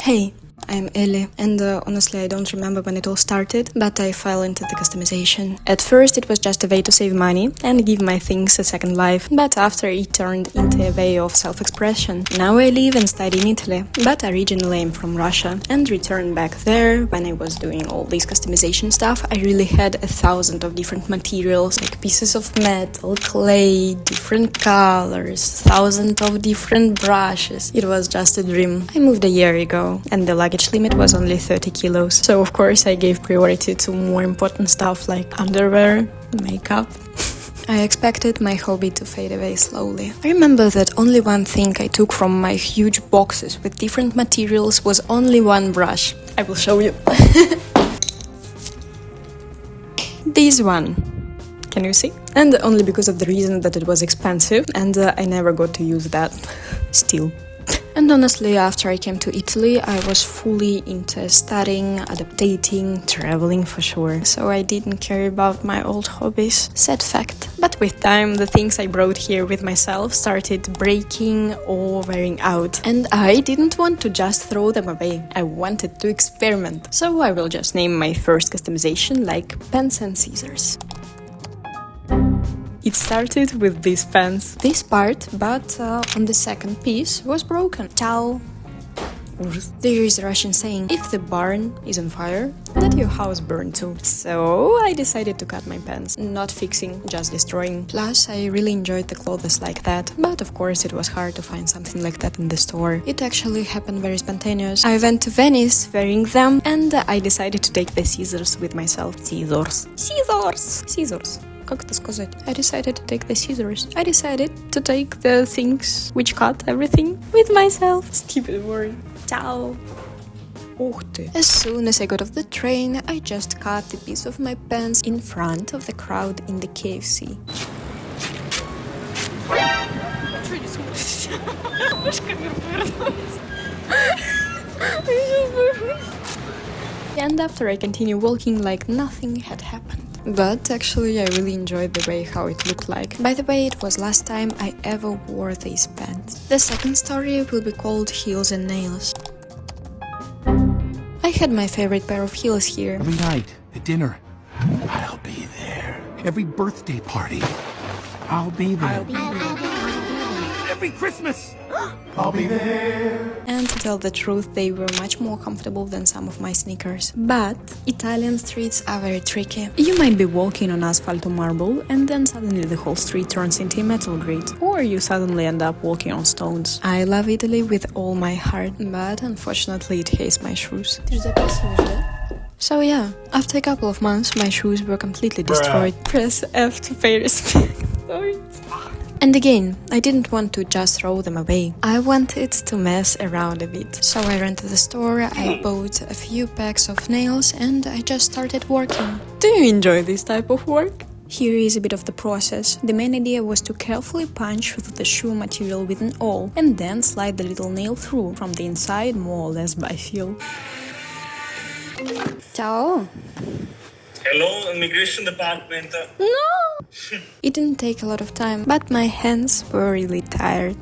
Hey, I'm Elli, and honestly I don't remember when it all started, but I fell into the customization. At first it was just a way to save money and give my things a second life, but after it turned into a way of self-expression. Now I live and study in Italy, but originally I'm from Russia, and returned back there when I was doing all this customization stuff. I really had 1,000 of different materials, like pieces of metal, clay, different colors, 1,000 of different brushes. It was just a dream. I moved a year ago, and the luggage limit was only 30 kilos. So of course I gave priority to more important stuff like underwear, makeup. I expected my hobby to fade away slowly. I remember that only one thing I took from my huge boxes with different materials was only one brush. I will show you. This one. Can you see? And only because of the reason that it was expensive, and I never got to use that. Still. And honestly, after I came to Italy, I was fully into studying, adapting, traveling for sure. So I didn't care about my old hobbies. Sad fact. But with time, the things I brought here with myself started breaking or wearing out. And I didn't want to just throw them away. I wanted to experiment. So I will just name my first customization like pens and scissors. It started with these pens. This part, but on the second piece, was broken. Ciao. There is a Russian saying, if the barn is on fire, let your house burn too. So I decided to cut my pens. Not fixing, just destroying. Plus, I really enjoyed the clothes like that. But of course, it was hard to find something like that in the store. It actually happened very spontaneous. I went to Venice wearing them, and I decided to take the scissors with myself. Scissors. Scissors. Scissors. Как это сказать? I decided to take the scissors. I decided to take the things which cut everything with myself. Stupid word. Ciao. Ух ты. As soon as I got off the train, I just cut the piece of my pants in front of the crowd in the KFC. And after I continued walking like nothing had happened. But actually I really enjoyed the way how it looked like. By the way, it was last time I ever wore these pants. The second story will be called Heels and Nails. I had my favorite pair of heels here. Every night, at dinner, I'll be there. Every birthday party, I'll be there. Every Christmas, I'll be there. And to tell the truth, they were much more comfortable than some of my sneakers. But Italian streets are very tricky. You might be walking on asphalt or marble, and then suddenly the whole street turns into a metal grid. Or you suddenly end up walking on stones. I love Italy with all my heart, but unfortunately it hates my shoes. So yeah, after a couple of months, my shoes were completely destroyed. Press F to pay respect. Sorry. And again, I didn't want to just throw them away. I wanted to mess around a bit. So I ran to the store, I bought a few packs of nails, and I just started working. Do you enjoy this type of work? Here is a bit of the process. The main idea was to carefully punch through the shoe material with an awl, and then slide the little nail through, from the inside more or less by feel. Ciao! Hello, immigration department. No! It didn't take a lot of time, but my hands were really tired.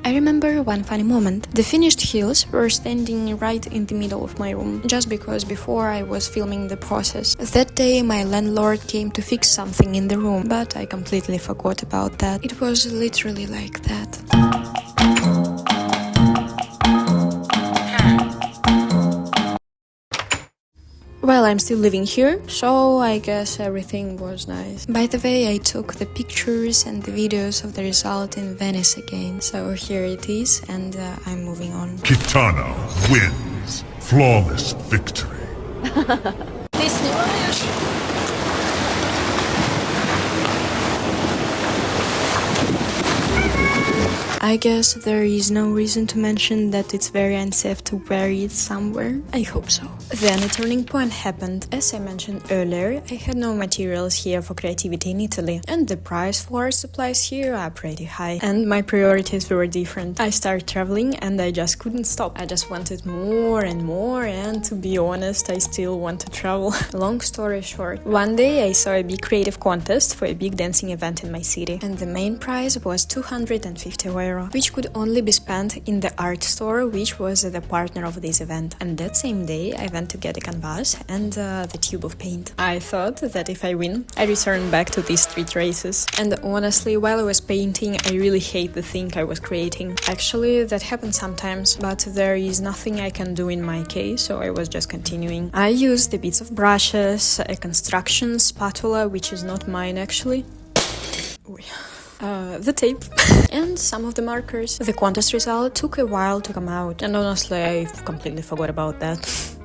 I remember one funny moment. The finished heels were standing right in the middle of my room, just because before I was filming the process. That day my landlord came to fix something in the room, but I completely forgot about that. It was literally like that. Well, I'm still living here, so I guess everything was nice. By the way, I took the pictures and the videos of the result in Venice again. So here it is, and I'm moving on. Kitana wins. Flawless victory. Ты снимаешь? I guess there is no reason to mention that it's very unsafe to wear it somewhere. I hope so. Then a turning point happened. As I mentioned earlier, I had no materials here for creativity in Italy, and the price for art supplies here are pretty high. And my priorities were different. I started traveling and I just couldn't stop. I just wanted more and more, and to be honest, I still want to travel. Long story short, one day I saw a big creative contest for a big dancing event in my city, and the main prize was 250 €. €1, which could only be spent in the art store, which was the partner of this event. And that same day, I went to get a canvas and the tube of paint. I thought that if I win, I return back to these street races. And honestly, while I was painting, I really hate the thing I was creating. Actually, that happens sometimes, but there is nothing I can do in my case, so I was just continuing. I used the bits of brushes, a construction spatula, which is not mine actually, the tape, and some of the markers. The contest result took a while to come out, and honestly, I completely forgot about that.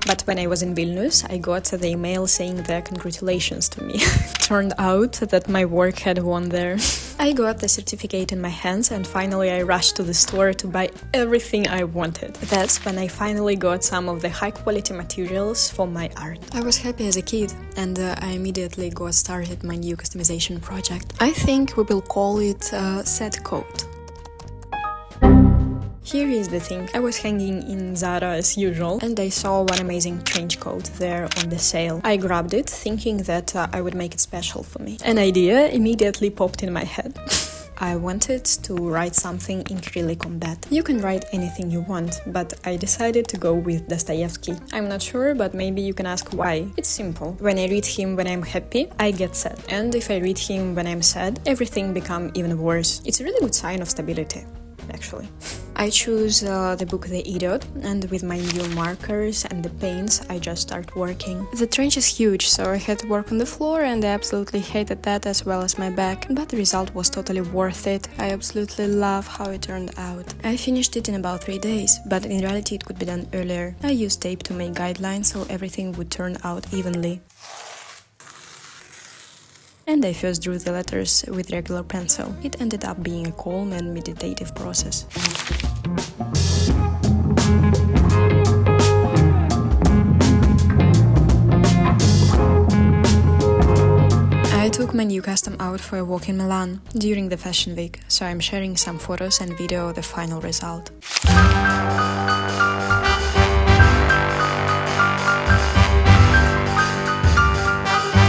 But when I was in Vilnius, I got the email saying their congratulations to me. Turned out that my work had won there. I got the certificate in my hands and finally I rushed to the store to buy everything I wanted. That's when I finally got some of the high-quality materials for my art. I was happy as a kid and I immediately got started my new customization project. I think we will call it set coat. Here is the thing, I was hanging in Zara as usual and I saw one amazing trench coat there on the sale. I grabbed it thinking that I would make it special for me. An idea immediately popped in my head. I wanted to write something in acrylic on that. You can write anything you want, but I decided to go with Dostoevsky. I'm not sure, but maybe you can ask why. It's simple. When I read him when I'm happy, I get sad. And if I read him when I'm sad, everything becomes even worse. It's a really good sign of stability, actually. I choose the book The Idiot, and with my new markers and the paints, I just start working. The trench is huge, so I had to work on the floor and I absolutely hated that as well as my back, but the result was totally worth it. I absolutely love how it turned out. I finished it in about 3 days, but in reality it could be done earlier. I used tape to make guidelines so everything would turn out evenly. And I first drew the letters with regular pencil. It ended up being a calm and meditative process. I took my new custom out for a walk in Milan during the fashion week, so I'm sharing some photos and video of the final result.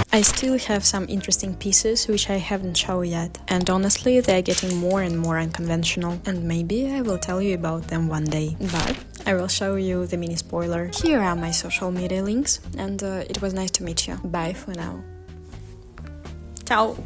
I still have some interesting pieces which I haven't shown yet, and honestly they're getting more and more unconventional, and maybe I will tell you about them one day, but I will show you the mini spoiler. Here are my social media links, and it was nice to meet you. Bye for now. Ciao!